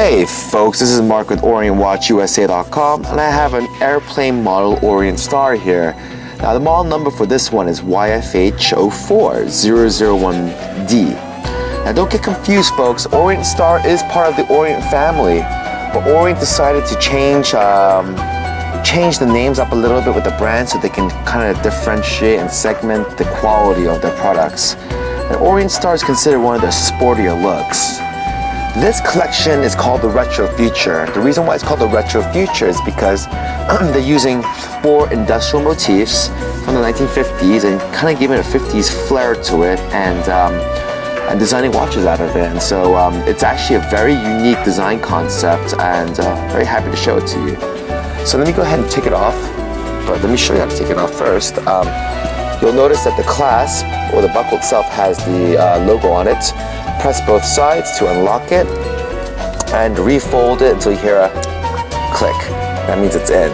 Hey folks, this is Mark with OrientWatchUSA.com, and I have an airplane model Orient Star here. Now the model number for this one is YFH04001D. Now don't get confused folks, Orient Star is part of the Orient family, but Orient decided to change the names up a little bit with the brand so they can kind of differentiate and segment the quality of their products. And Orient Star is considered one of the sportier looks. This collection is called the Retro Future. The reason why it's called the Retro Future is because they're using 4 industrial motifs from the 1950s and kind of giving a 50s flair to it and designing watches out of it. And so it's actually a very unique design concept, and very happy to show it to you. So let me go ahead and take it off, but let me show you how to take it off first. You'll notice that the clasp, or the buckle itself, has the logo on it. Press both sides to unlock it and refold it until you hear a click. That means it's in.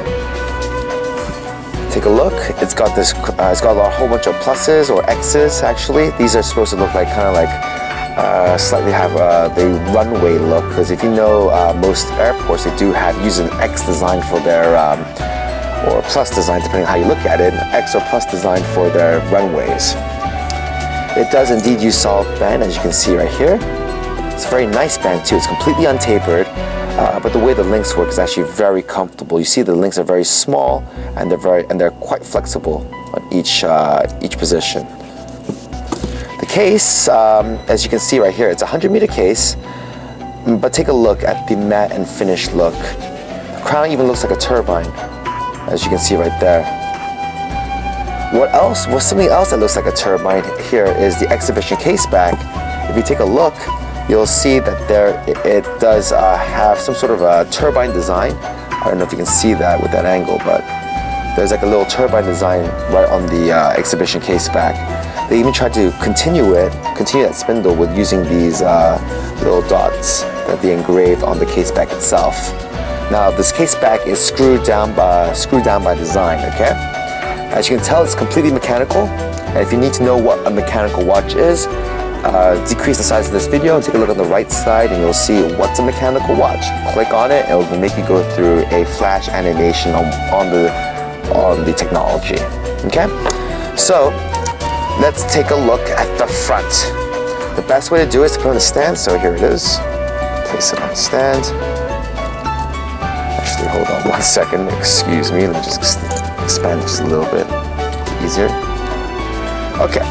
Take a look. It's got this. It's got a whole bunch of pluses or X's. Actually, these are supposed to look like slightly have the runway look. Because if you know, most airports they do use an X design for their or a plus design, depending on how you look at it. An X or plus design for their runways. It does indeed use solid band, as you can see right here. It's a very nice band too. It's completely untapered, but the way the links work is actually very comfortable. You see the links are very small, and they're quite flexible on each position. The case, as you can see right here, it's a 100-meter case, but take a look at the matte and finished look. The crown even looks like a turbine, as you can see right there. What else? Well, something else that looks like a turbine here is the exhibition case back. If you take a look, you'll see that it does have some sort of a turbine design. I don't know if you can see that with that angle, but there's like a little turbine design right on the exhibition case back. They even tried to continue that spindle with using these little dots that they engraved on the case back itself. Now this case back is screwed down by design. Okay. As you can tell, it's completely mechanical, and if you need to know what a mechanical watch is, decrease the size of this video and take a look on the right side and you'll see what's a mechanical watch. Click on it and it will make you go through a flash animation on the technology. Okay? So, let's take a look at the front. The best way to do it is to put it on the stand, so here it is. Place it on the stand. Actually, hold on 1 second, excuse me, let me just expand just a little bit easier. Okay.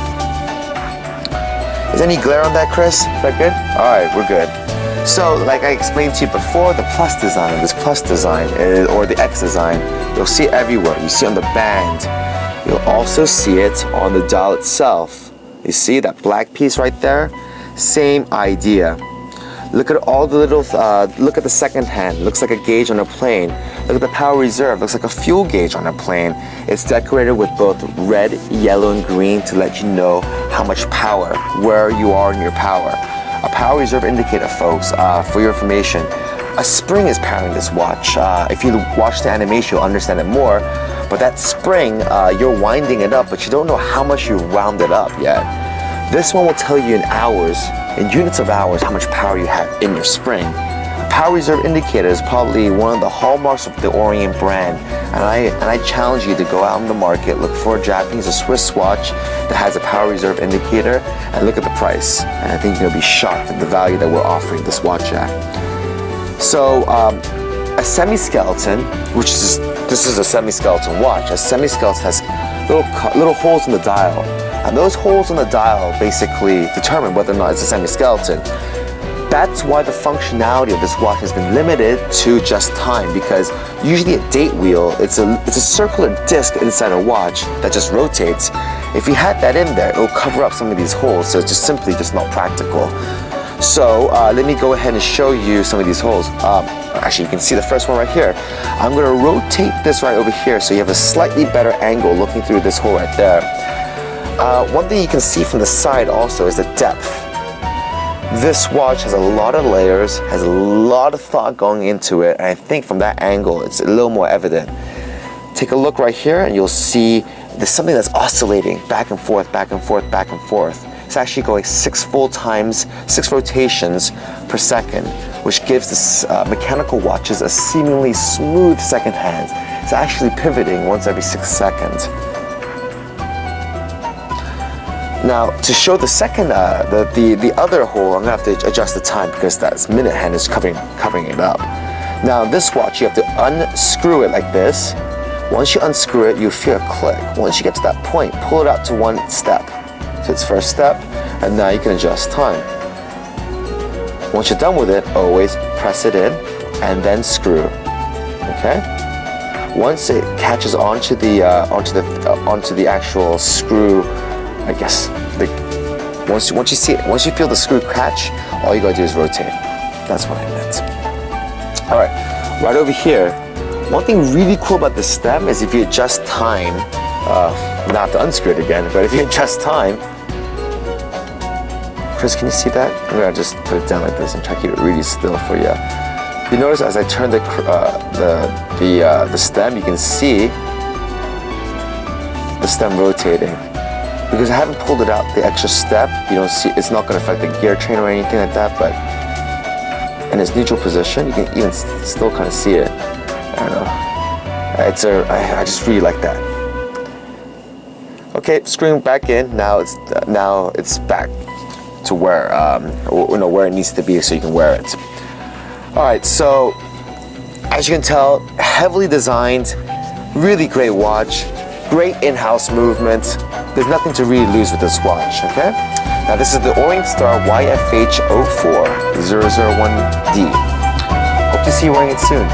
Is any glare on that, Chris? Is that good? Alright, we're good. So, like I explained to you before, this plus design, or the X design, you'll see it everywhere. You see it on the band. You'll also see it on the dial itself. You see that black piece right there? Same idea. Look at all the little, look at the second hand, looks like a gauge on a plane. Look at the power reserve, looks like a fuel gauge on a plane. It's decorated with both red, yellow, and green to let you know how much power, where you are in your power. A power reserve indicator, folks, for your information. A spring is powering this watch. If you watch the animation, you'll understand it more. But that spring, you're winding it up, but you don't know how much you wound it up yet. This one will tell you in hours, in units of hours, how much power you have in your spring. A power reserve indicator is probably one of the hallmarks of the Orient brand, and I challenge you to go out in the market, look for a Japanese or Swiss watch that has a power reserve indicator, and look at the price. And I think you'll be shocked at the value that we're offering this watch at. So, a semi-skeleton, this is a semi-skeleton watch. A semi-skeleton has little holes in the dial. And those holes in the dial basically determine whether or not it's a semi-skeleton. That's why the functionality of this watch has been limited to just time, because usually a date wheel, it's a circular disc inside a watch that just rotates. If you had that in there, it will cover up some of these holes, so it's just simply not practical. So let me go ahead and show you some of these holes. Actually, you can see the first one right here. I'm going to rotate this right over here so you have a slightly better angle looking through this hole right there. One thing you can see from the side also is the depth. This watch has a lot of layers, has a lot of thought going into it, and I think from that angle it's a little more evident. Take a look right here and you'll see there's something that's oscillating back and forth, back and forth, back and forth. It's actually going 6 rotations per second. which gives this mechanical watches a seemingly smooth second hand. It's actually pivoting once every 6 seconds. Now, to show the second, the other hole, I'm gonna have to adjust the time because that minute hand is covering it up. Now, this watch, you have to unscrew it like this. Once you unscrew it, you feel a click. Once you get to that point, pull it out to one step. So it's first step, and now you can adjust time. Once you're done with it, always press it in and then screw. Okay? Once it catches onto the actual screw, I guess. Once you see it, once you feel the screw catch, all you gotta do is rotate. That's what I meant. All right, right over here. One thing really cool about the stem is if you adjust time, not to unscrew it again, but if you adjust time, Chris, can you see that? I'm gonna just put it down like this and try to keep it really still for you. You notice as I turn the stem, you can see the stem rotating. Because I haven't pulled it out the extra step, you don't see, it's not gonna affect the gear train or anything like that, but in its neutral position, you can even still kind of see it. I don't know. I just really like that. Okay, screwing back in. Now it's back to where where it needs to be, so you can wear it. All right. So as you can tell, heavily designed, really great watch, great in-house movement. There's nothing to really lose with this watch. Okay. Now this is the Orient Star YFH04001D. Hope to see you wearing it soon.